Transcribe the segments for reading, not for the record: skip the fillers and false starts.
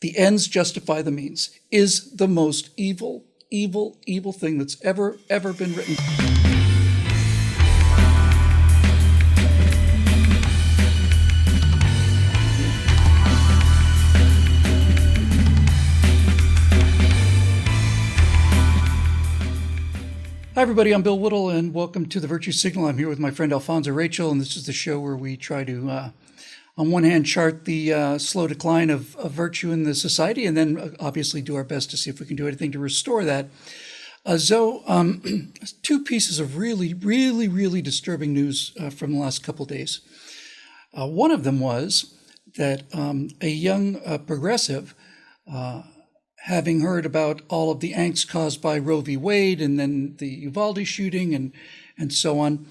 the ends justify the means, is the most evil thing that's ever been written. Hi, everybody. I'm Bill Whittle, and welcome to the Virtue Signal. I'm here with my friend Alfonso Rachel, and this is the show where we try to, on one hand, chart the slow decline of virtue in the society, and then obviously do our best to see if we can do anything to restore that. Two pieces of really disturbing news from the last couple of days. One of them was that a young progressive, having heard about all of the angst caused by Roe v. Wade and then the Uvalde shooting and so on,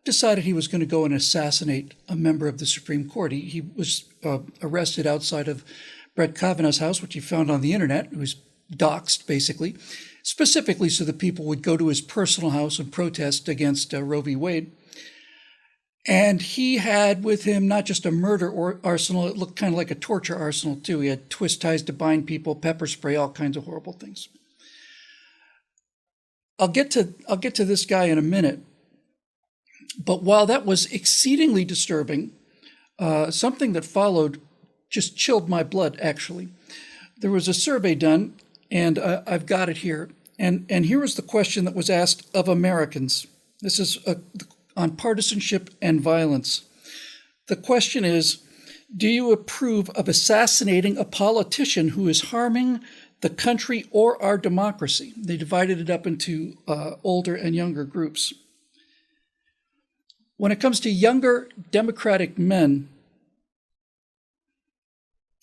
decided he was going to go and assassinate a member of the Supreme Court. He was arrested outside of Brett Kavanaugh's house, which he found on the internet. It was doxxed, basically, specifically so that people would go to his personal house and protest against Roe v. Wade. And he had with him not just a murder arsenal, it looked kind of like a torture arsenal too. He had twist ties to bind people, pepper spray, all kinds of horrible things. I'll get to this guy in a minute. But while that was exceedingly disturbing, something that followed just chilled my blood, actually. There was a survey done, and I've got it here. And here was the question that was asked of Americans. This is on partisanship and violence. The question is, do you approve of assassinating a politician who is harming the country or our democracy? They divided it up into older and younger groups. When it comes to younger Democratic men,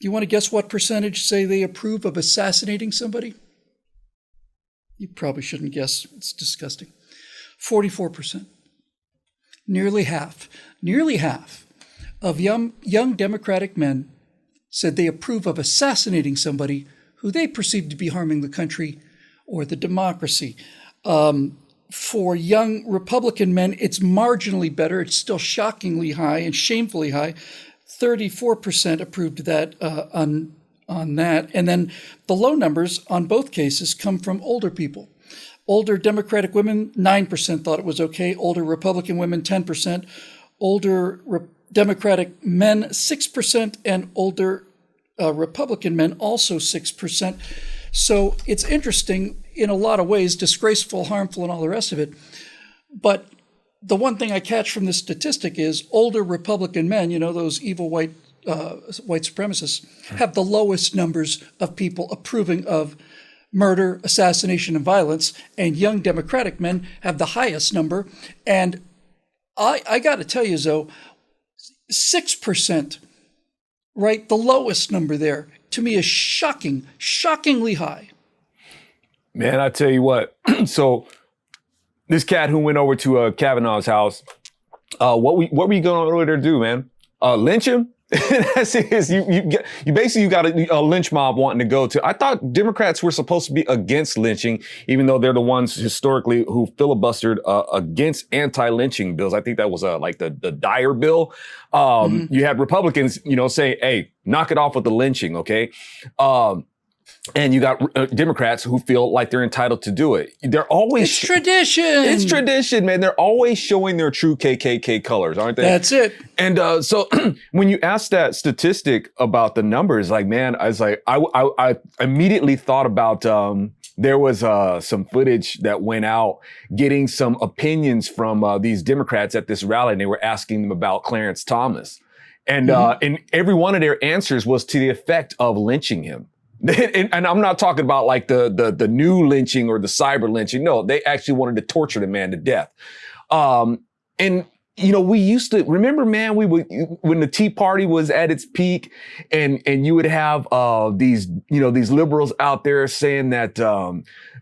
do you want to guess what percentage say they approve of assassinating somebody? You probably shouldn't guess. It's disgusting. 44%. Nearly half of young Democratic men said they approve of assassinating somebody who they perceive to be harming the country or the democracy. For young Republican men, it's marginally better. It's still shockingly high and shamefully high. 34% approved that on that. And then the low numbers on both cases come from older people. Older Democratic women, 9% thought it was okay. Older Republican women, 10%. Older Democratic men, 6%. And older Republican men, also 6%. So it's interesting in a lot of ways, disgraceful, harmful, and all the rest of it. But the one thing I catch from this statistic is older Republican men, those evil white supremacists, have the lowest numbers of people approving of murder, assassination, and violence, and young Democratic men have the highest number. And I got to tell you, Zoe, 6%, right, the lowest number there, to me is shockingly high. Man, I tell you what, so this cat who went over to Kavanaugh's house, what were you going over there to do, man? Lynch him? That's it. You basically got a lynch mob wanting to go to. I thought Democrats were supposed to be against lynching, even though they're the ones historically who filibustered against anti-lynching bills. I think that was like the Dyer bill. You had Republicans, say, hey, knock it off with the lynching, okay? And you got Democrats who feel like they're entitled to do it. They're always tradition. It's tradition, man. They're always showing their true KKK colors, aren't they? That's it. And so when you asked that statistic about the numbers, like, man, I was like, I immediately thought about there was some footage that went out getting some opinions from these Democrats at this rally, and they were asking them about Clarence Thomas, and every one of their answers was to the effect of lynching him. And I'm not talking about like the new lynching or the cyber lynching. No, they actually wanted to torture the man to death. And we used to remember, man, when the Tea Party was at its peak, and you would have these liberals out there saying that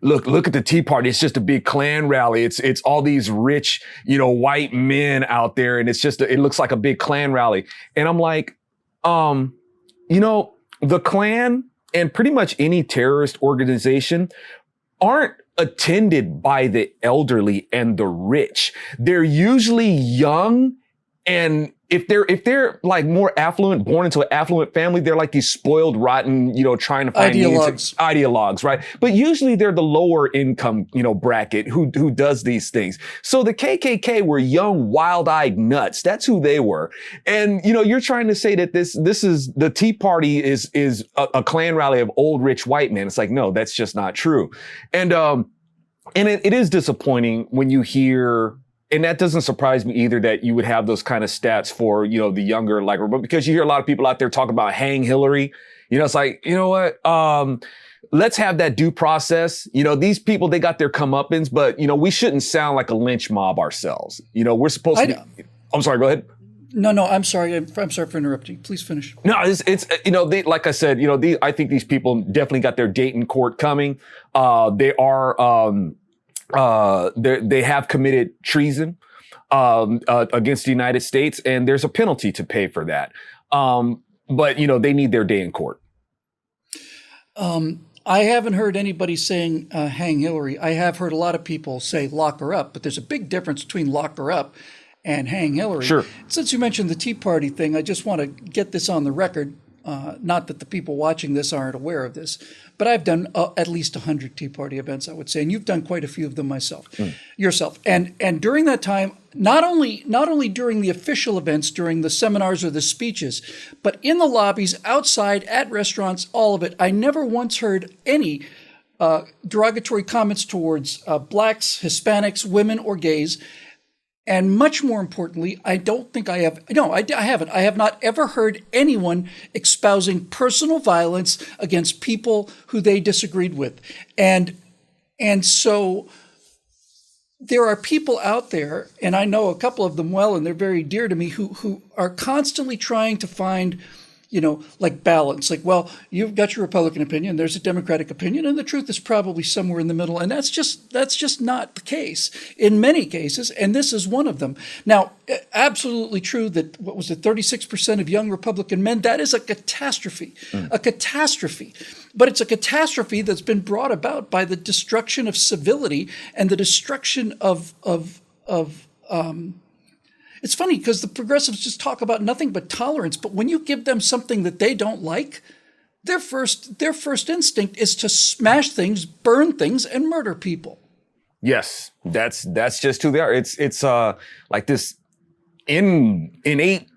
look at the Tea Party, it's just a big Klan rally. It's all these rich white men out there, and it looks like a big Klan rally. And I'm like, the Klan and pretty much any terrorist organization aren't attended by the elderly and the rich. They're usually young and if they're like more affluent, born into an affluent family, they're like these spoiled, rotten, trying to find ideologues, right? But usually they're the lower income, bracket who does these things. So the KKK were young, wild-eyed nuts. That's who they were. And you're trying to say that this is the Tea Party is a Klan rally of old rich white men. It's like, no, that's just not true. And it is disappointing when you hear. And that doesn't surprise me either that you would have those kind of stats for, the younger, but because you hear a lot of people out there talk about hang Hillary, it's like, you know what? Let's have that due process. These people, they got their comeuppance, but, we shouldn't sound like a lynch mob ourselves. We're supposed to be. I'm sorry, go ahead. No, I'm sorry. I'm sorry for interrupting. Please finish. No, it's like I said, I think these people definitely got their date in court coming. They are, they have committed treason against the United States, and there's a penalty to pay for that. But they need their day in court. I haven't heard anybody saying hang Hillary. I have heard a lot of people say lock her up, but there's a big difference between lock her up and hang Hillary. Sure. Since you mentioned the Tea Party thing, I just want to get this on the record. Not that the people watching this aren't aware of this, but I've done at least 100 Tea Party events, I would say, and you've done quite a few of them yourself. And during that time, not only during the official events, during the seminars or the speeches, but in the lobbies, outside, at restaurants, all of it, I never once heard any derogatory comments towards blacks, Hispanics, women, or gays. And much more importantly, I don't think I have. No, I haven't. I have not ever heard anyone espousing personal violence against people who they disagreed with. And so there are people out there, and I know a couple of them well, and they're very dear to me, who are constantly trying to find, like balance. Like, well, you've got your Republican opinion, there's a Democratic opinion, and the truth is probably somewhere in the middle. And that's just not the case in many cases, and this is one of them. Now, absolutely true that, 36% of young Republican men, that is a catastrophe, a catastrophe. But it's a catastrophe that's been brought about by the destruction of civility and the destruction of it's funny because the progressives just talk about nothing but tolerance, but when you give them something that they don't like, their first instinct is to smash things, burn things, and murder people. Yes, that's just who they are. It's like this innate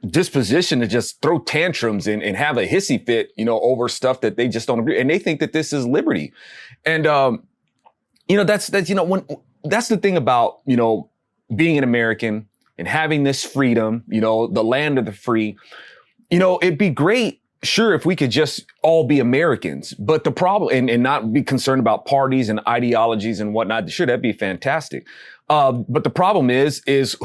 disposition to just throw tantrums and have a hissy fit, over stuff that they just don't agree, and they think that this is liberty, and that's when that's the thing about being an American and having this freedom, the land of the free. It'd be great, sure, if we could just all be Americans, but the problem, and not be concerned about parties and ideologies and whatnot, sure, that'd be fantastic. But the problem is it's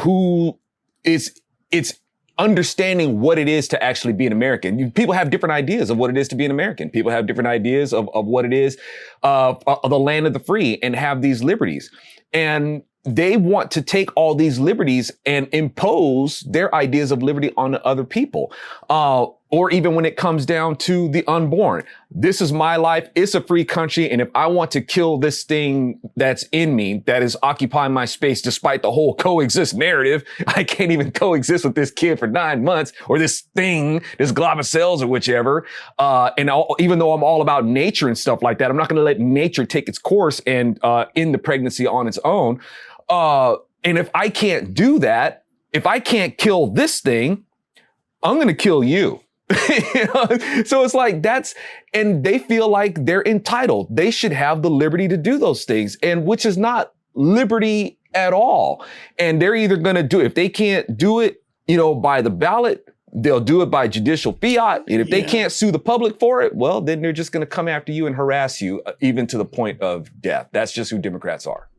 understanding what it is to actually be an American. People have different ideas of what it is to be an American. People have different ideas of what it is, of the land of the free, and have these liberties. And they want to take all these liberties and impose their ideas of liberty on other people. Or even when it comes down to the unborn. This is my life. It's a free country. And if I want to kill this thing that's in me, that is occupying my space, despite the whole coexist narrative, I can't even coexist with this kid for 9 months, or this thing, this glob of cells or whichever. Even though I'm all about nature and stuff like that, I'm not going to let nature take its course and end the pregnancy on its own. And if I can't do that, if I can't kill this thing, I'm going to kill you. So it's like and they feel like they're entitled. They should have the liberty to do those things, and which is not liberty at all. And they're either going to do it, if they can't do it, by the ballot, they'll do it by judicial fiat. And if they can't sue the public for it, well, then they're just going to come after you and harass you, even to the point of death. That's just who Democrats are.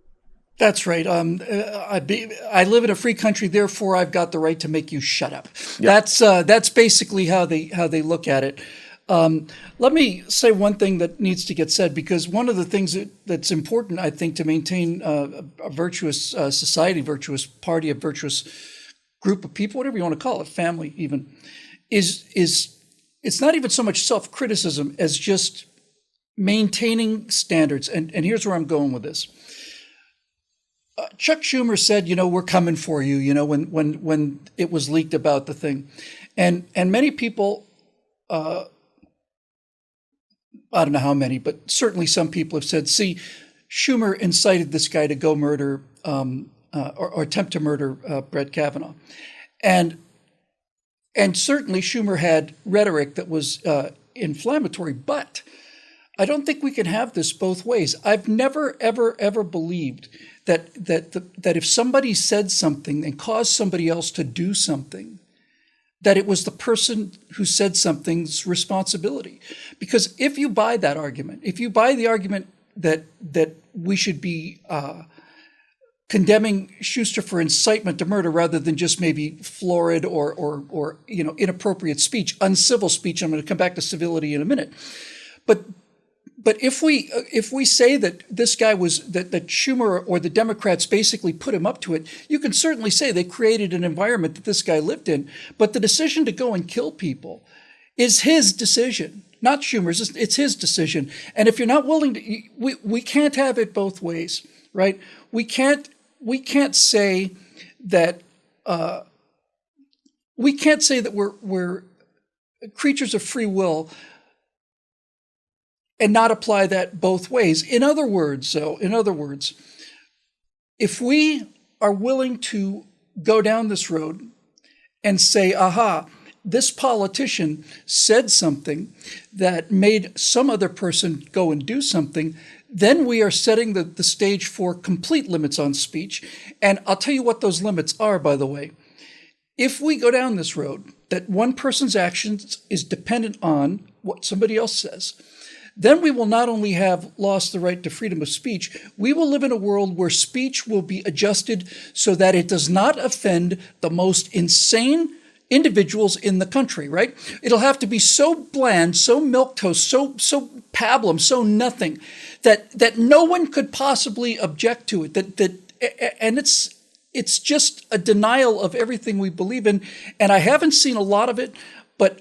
That's right. I live in a free country, therefore I've got the right to make you shut up. Yep. That's basically how they look at it. Let me say one thing that needs to get said, because one of the things that's important, I think, to maintain a virtuous society, virtuous party, a virtuous group of people, whatever you want to call it, family even, is it's not even so much self-criticism as just maintaining standards. And here's where I'm going with this. Chuck Schumer said, we're coming for you, when it was leaked about the thing. And many people, I don't know how many, but certainly some people have said, see, Schumer incited this guy to go murder or attempt to murder Brett Kavanaugh. And certainly Schumer had rhetoric that was inflammatory, but I don't think we can have this both ways. I've never, ever, ever believed that if somebody said something and caused somebody else to do something, that it was the person who said something's responsibility. Because if you buy that argument, if you buy the argument that we should be condemning Schuster for incitement to murder rather than just maybe florid or inappropriate speech, uncivil speech, I'm going to come back to civility in a minute, but if we say that this guy was that Schumer or the Democrats basically put him up to it, you can certainly say they created an environment that this guy lived in. But the decision to go and kill people is his decision, not Schumer's. It's his decision. And if you're not willing to, we can't have it both ways, right? We can't say that we're creatures of free will and not apply that both ways. In other words, if we are willing to go down this road and say, aha, this politician said something that made some other person go and do something, then we are setting the stage for complete limits on speech. And I'll tell you what those limits are, by the way. If we go down this road, that one person's actions is dependent on what somebody else says, then we will not only have lost the right to freedom of speech, we will live in a world where speech will be adjusted so that it does not offend the most insane individuals in the country, right? It'll have to be so bland, so milquetoast, so pablum, so nothing that no one could possibly object to it. And it's just a denial of everything we believe in. And I haven't seen a lot of it, but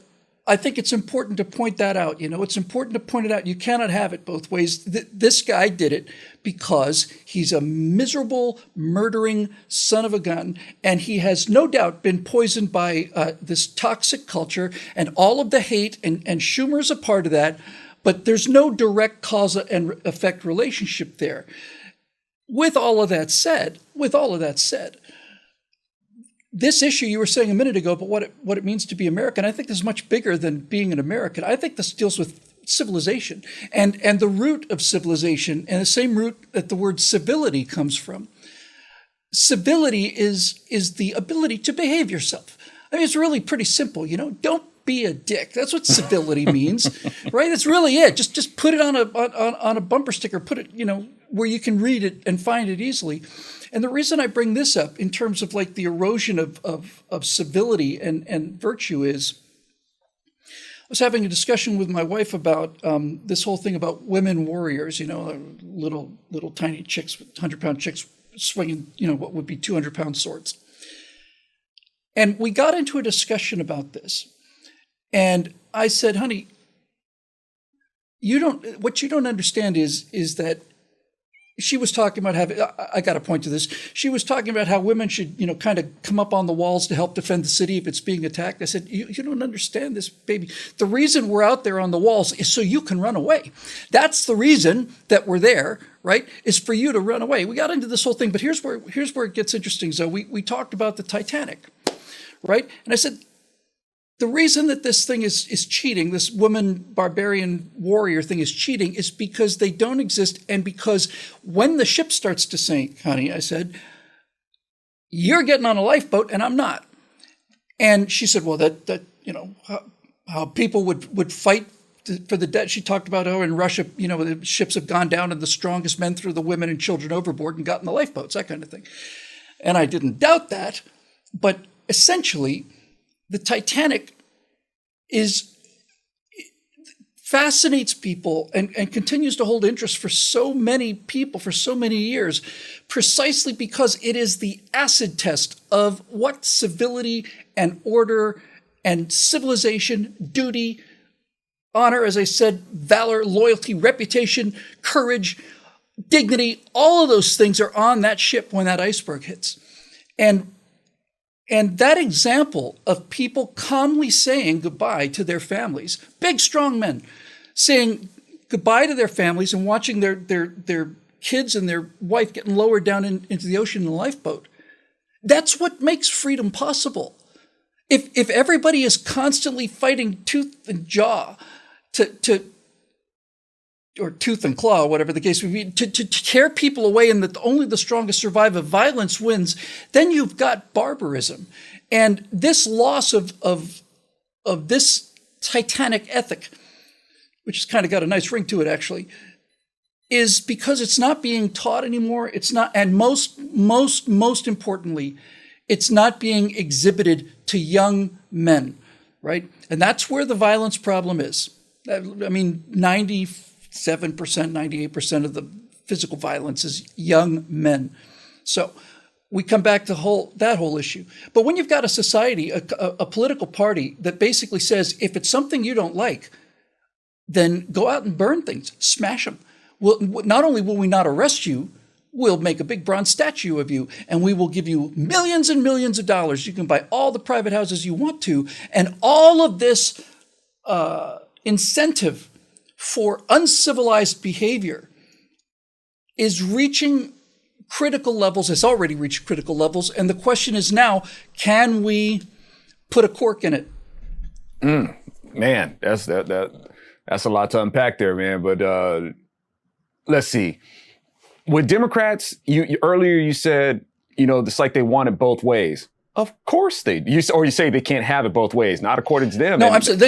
I think it's important to point that out. It's important to point it out. You cannot have it both ways. This guy did it because he's a miserable, murdering son of a gun, and he has no doubt been poisoned by this toxic culture and all of the hate, and Schumer's a part of that, but there's no direct cause and effect relationship there. With all of that said, this issue you were saying a minute ago, but what it means to be American, I think this is much bigger than being an American. I think this deals with civilization and the root of civilization, and the same root that the word civility comes from. Civility is the ability to behave yourself. I mean, it's really pretty simple. Don't be a dick. That's what civility means, right? That's really it. Just put it on a bumper sticker. Put it, where you can read it and find it easily. And the reason I bring this up in terms of like the erosion of civility and virtue is, I was having a discussion with my wife about this whole thing about women warriors, little tiny chicks, 100-pound chicks swinging, what would be 200-pound swords. And we got into a discussion about this. And I said, honey, what you don't understand is that she was talking about I got to point to this. She was talking about how women should, kind of come up on the walls to help defend the city if it's being attacked. I said, you don't understand this, baby. The reason we're out there on the walls is so you can run away. That's the reason that we're there, right? Is for you to run away. We got into this whole thing, but here's where it gets interesting. So we talked about the Titanic, right? And I said, the reason that this thing is cheating, this woman barbarian warrior thing is cheating, is because they don't exist. And because when the ship starts to sink, honey, I said, you're getting on a lifeboat and I'm not. And she said, well, that how people would fight for the dead. She talked about how in Russia, the ships have gone down and the strongest men threw the women and children overboard and got in the lifeboats, that kind of thing. And I didn't doubt that. But essentially, the Titanic fascinates people and continues to hold interest for so many people for so many years, precisely because it is the acid test of what civility and order and civilization, duty, honor, as I said, valor, loyalty, reputation, courage, dignity, all of those things are on that ship when that iceberg hits. And that example of people calmly saying goodbye to their families, big, strong men, saying goodbye to their families and watching their kids and their wife getting lowered down into the ocean in a lifeboat. That's what makes freedom possible. If everybody is constantly fighting tooth and jaw or tooth and claw, whatever the case may be, to tear people away and that only the strongest survive, if violence wins, then you've got barbarism. And this loss of this Titanic ethic, which has kind of got a nice ring to it actually, is because it's not being taught anymore. It's not, and most importantly, it's not being exhibited to young men, right? And that's where the violence problem is. I mean, 97%, 98% of the physical violence is young men. So we come back to that whole issue. But when you've got a society, a political party that basically says, if it's something you don't like, then go out and burn things, smash them. Not only will we not arrest you, we'll make a big bronze statue of you, and we will give you millions and millions of dollars. You can buy all the private houses you want to, and all of this incentive for uncivilized behavior is reaching critical levels. It's already reached critical levels, and the question is now, can we put a cork in it? Man, that's a lot to unpack there, man. But let's see. With Democrats, earlier you said, it's like they want it both ways. Of course they do. You say they can't have it both ways, not according to them. No, I'm saying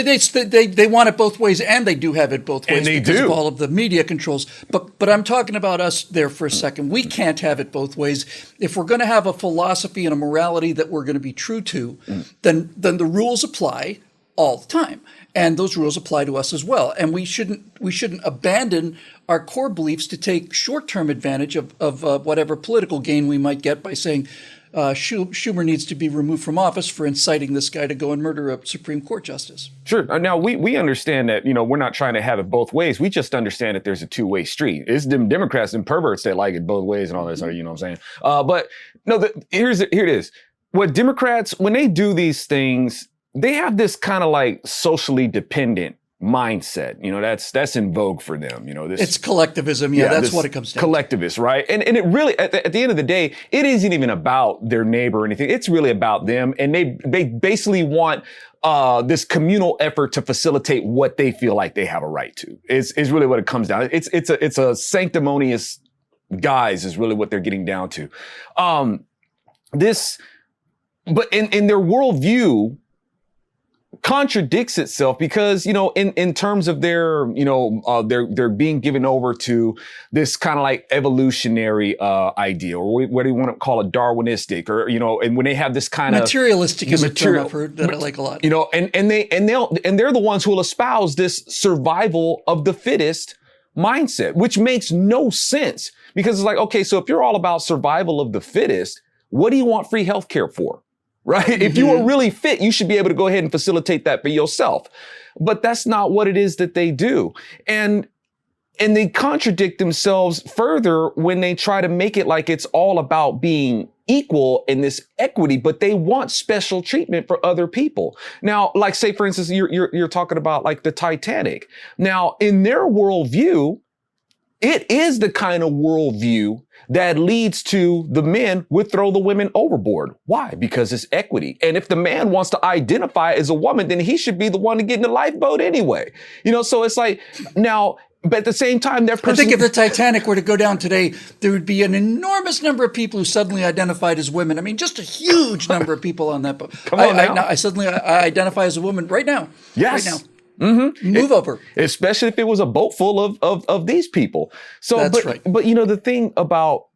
they want it both ways, and they do have it both ways because of all of the media controls. But I'm talking about us there for a second. We can't have it both ways. If we're going to have a philosophy and a morality that we're going to be true to, then the rules apply all the time. And those rules apply to us as well. And we shouldn't abandon our core beliefs to take short-term advantage of whatever political gain we might get by saying Schumer needs to be removed from office for inciting this guy to go and murder a Supreme Court justice. Sure. Now, we understand that, we're not trying to have it both ways. We just understand that there's a two-way street. It's them Democrats and perverts that like it both ways and all this, you know what I'm saying? But no, here it is. What Democrats, when they do these things, they have this kind of like socially dependent mindset. That's in vogue for them. It's collectivism. Yeah, that's what it comes down to. Collectivist, right? And it really, at the end of the day, it isn't even about their neighbor or anything. It's really about them. And they basically want this communal effort to facilitate what they feel like they have a right to. Is really what it comes down to. It's a sanctimonious guise is really what they're getting down to. But in their worldview, contradicts itself because, in terms of their being given over to this kind of like evolutionary idea, or what do you want to call it, Darwinistic, or, and when they have this kind of materialistic is a term I've heard that I like a lot. And they're the ones who will espouse this survival of the fittest mindset, which makes no sense because it's like, okay, so if you're all about survival of the fittest, what do you want free healthcare for? Right? Mm-hmm. If you are really fit, you should be able to go ahead and facilitate that for yourself. But that's not what it is that they do. And they contradict themselves further when they try to make it like it's all about being equal in this equity, but they want special treatment for other people. Now, like say, for instance, you're talking about like the Titanic. Now, in their worldview, it is the kind of worldview that leads to the men would throw the women overboard. Why? Because it's equity. And if the man wants to identify as a woman, then he should be the one to get in the lifeboat anyway. So it's like, now, but at the same time, that person— I think if the Titanic were to go down today, there would be an enormous number of people who suddenly identified as women. I mean, just a huge number of people on that boat. I suddenly identify as a woman right now. Yes. Right now. Mm-hmm. Move over. Especially if it was a boat full of these people. So, that's right. But the thing about,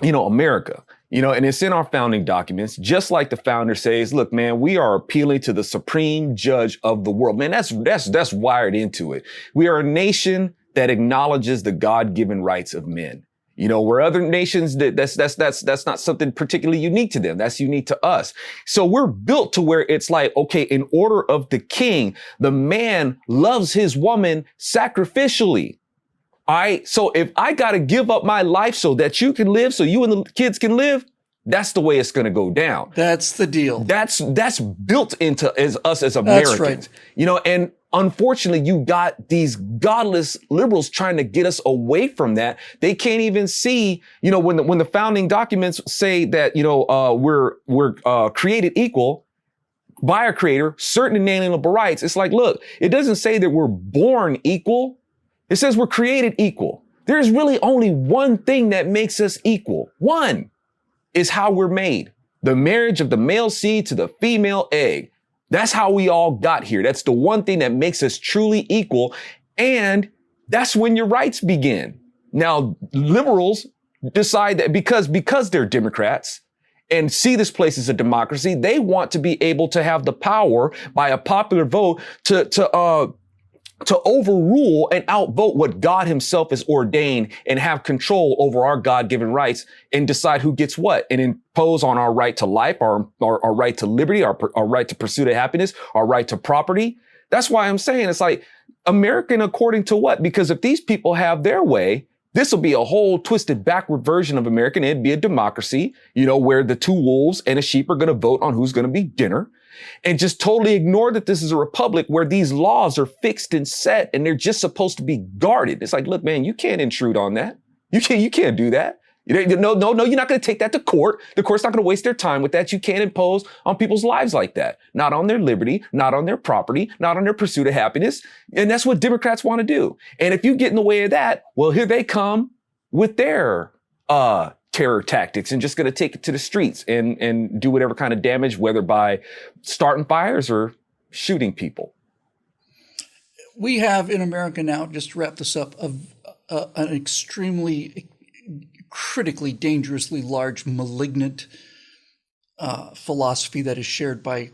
America, and it's in our founding documents, just like the founder says, look, man, we are appealing to the supreme judge of the world. Man, that's wired into it. We are a nation that acknowledges the God-given rights of men. Where other nations, that's not something particularly unique to them. That's unique to us. So we're built to where it's like, okay, in order of the king, the man loves his woman sacrificially. So if I got to give up my life so that you can live, so you and the kids can live, that's the way it's going to go down. That's the deal. That's built into us as That's Americans. right. You know, and unfortunately, you got these godless liberals trying to get us away from that. They can't even see, you know, when the founding documents say that, you know, we're created equal by our creator, certain inalienable rights. It's like, look, it doesn't say that we're born equal. It says we're created equal. There's really only one thing that makes us equal. One is how we're made. The marriage of the male seed to the female egg. That's how we all got here. That's the one thing that makes us truly equal. And that's when your rights begin. Now, liberals decide that because they're Democrats and see this place as a democracy, they want to be able to have the power by a popular vote to overrule and outvote what God himself has ordained and have control over our God-given rights and decide who gets what and impose on our right to life, our right to liberty, our right to pursuit of happiness, our right to property. That's why I'm saying it's like American according to what? Because if these people have their way, this will be a whole twisted backward version of American. It'd be a democracy, you know, where the two wolves and a sheep are going to vote on who's going to be dinner. And just totally ignore that this is a republic where these laws are fixed and set and they're just supposed to be guarded. It's like, look, man, you can't intrude on that. You can't do that. No, you're not going to take that to court. The court's not going to waste their time with that. You can't impose on people's lives like that. Not on their liberty, not on their property, not on their pursuit of happiness. And that's what Democrats want to do. And if you get in the way of that, well, here they come with their terror tactics and just going to take it to the streets and do whatever kind of damage, whether by starting fires or shooting people. We have in America now, just to wrap this up, an extremely critically dangerously large malignant philosophy that is shared by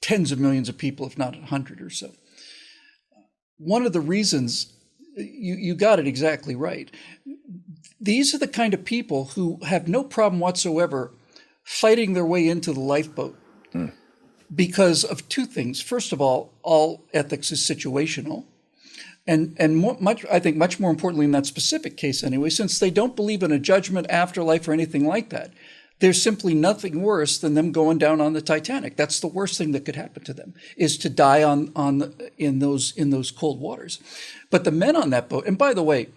tens of millions of people, if not 100 or so. One of the reasons, you got it exactly right. These are the kind of people who have no problem whatsoever fighting their way into the lifeboat because of two things. First of all ethics is situational. And I think much more importantly in that specific case anyway, since they don't believe in a judgment, afterlife, or anything like that, there's simply nothing worse than them going down on the Titanic. That's the worst thing that could happen to them, is to die in those cold waters. But the men on that boat, and by the way,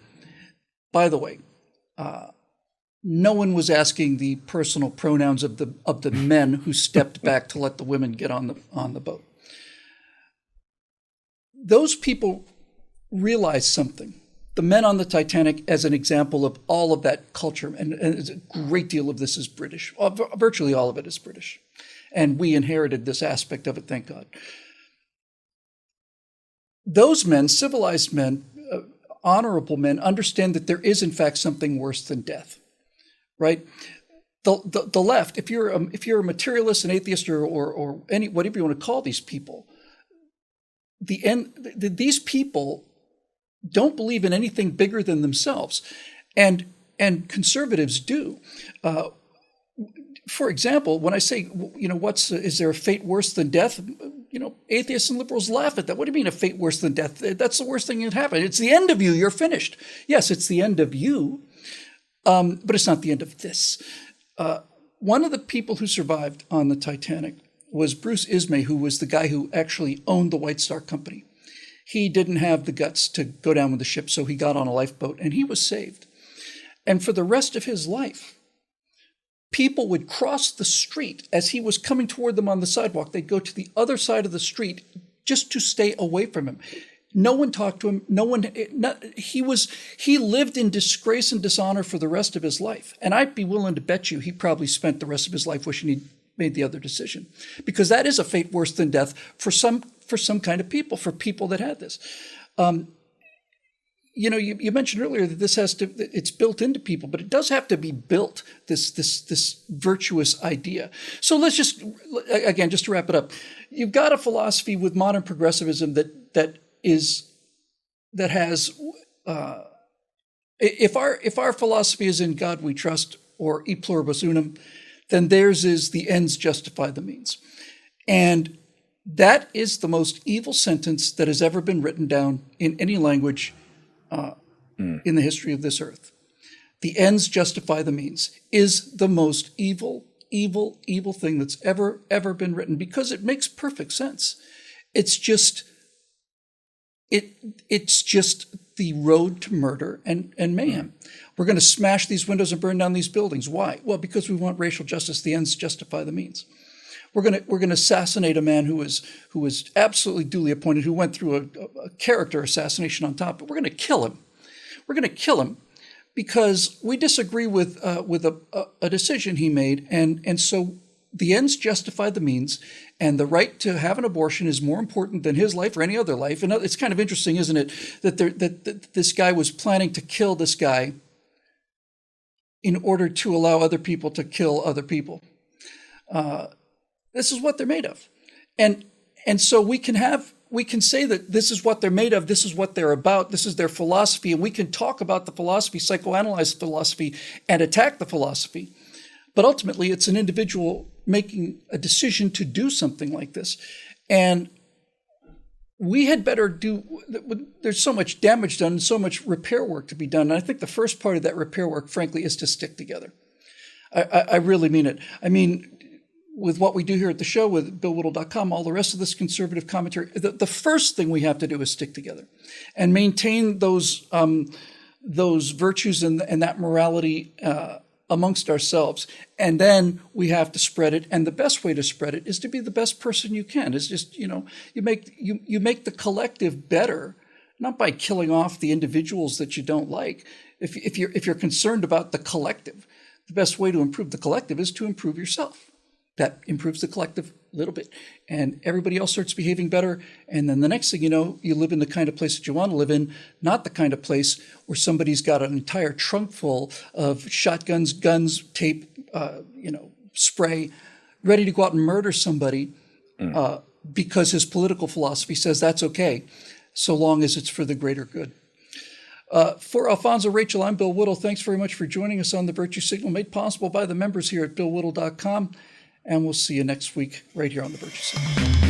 no one was asking the personal pronouns of the men who stepped back to let the women get on the boat. Those people realized something. The men on the Titanic, as an example of all of that culture, and a great deal of this is British. Virtually all of it is British, and we inherited this aspect of it, thank God. Those men, civilized men, honorable men, understand that there is in fact something worse than death, right? The left, if you're a materialist, an atheist, or any whatever you want to call these people, these people don't believe in anything bigger than themselves, and conservatives do. For example, when I say, is there a fate worse than death? Atheists and liberals laugh at that. What do you mean a fate worse than death? That's the worst thing that can happen. It's the end of you. You're finished. Yes, it's the end of you, but it's not the end of this. One of the people who survived on the Titanic was Bruce Ismay, who was the guy who actually owned the White Star Company. He didn't have the guts to go down with the ship, so he got on a lifeboat, and he was saved. And for the rest of his life, people would cross the street as he was coming toward them on the sidewalk. They'd go to the other side of the street just to stay away from him. No one talked to him. He lived in disgrace and dishonor for the rest of his life. And I'd be willing to bet you he probably spent the rest of his life wishing he'd made the other decision, because that is a fate worse than death for some kind of people, for people that had this. You mentioned earlier that it's built into people, but it does have to be built, this virtuous idea. So let's just to wrap it up, you've got a philosophy with modern progressivism that has, if our philosophy is in God we trust, or e pluribus unum, then theirs is the ends justify the means. And that is the most evil sentence that has ever been written down in any language in the history of this earth. The ends justify the means is the most evil thing that's ever been written, because it makes perfect sense. It's just the road to murder and mayhem. We're going to smash these windows and burn down these buildings. Why? Well, because we want racial justice. The ends justify the means. We're going to assassinate a man who was absolutely duly appointed, who went through a character assassination on top. But we're going to kill him. We're going to kill him because we disagree with a decision he made, and so the ends justify the means, and the right to have an abortion is more important than his life or any other life. And it's kind of interesting, isn't it, that this guy was planning to kill this guy in order to allow other people to kill other people. This is what they're made of, and so we can say that this is what they're made of, this is what they're about, this is their philosophy, and we can talk about the philosophy, psychoanalyze the philosophy, and attack the philosophy. But ultimately, it's an individual making a decision to do something like this. And we had better there's so much damage done and so much repair work to be done. And I think the first part of that repair work, frankly, is to stick together. I really mean it. I mean, with what we do here at the show, with BillWhittle.com, all the rest of this conservative commentary, the first thing we have to do is stick together and maintain those virtues and that morality amongst ourselves. And then we have to spread it. And the best way to spread it is to be the best person you can. It's just, you make the collective better, not by killing off the individuals that you don't like. If you're concerned about the collective, the best way to improve the collective is to improve yourself. That improves the collective a little bit, and everybody else starts behaving better. And then the next thing you know, you live in the kind of place that you want to live in, not the kind of place where somebody's got an entire trunk full of shotguns, guns, tape, spray, ready to go out and murder somebody because his political philosophy says that's okay, so long as it's for the greater good. For Alfonso, Rachel, I'm Bill Whittle. Thanks very much for joining us on The Virtue Signal, made possible by the members here at BillWhittle.com. And we'll see you next week right here on The Virtue Signal.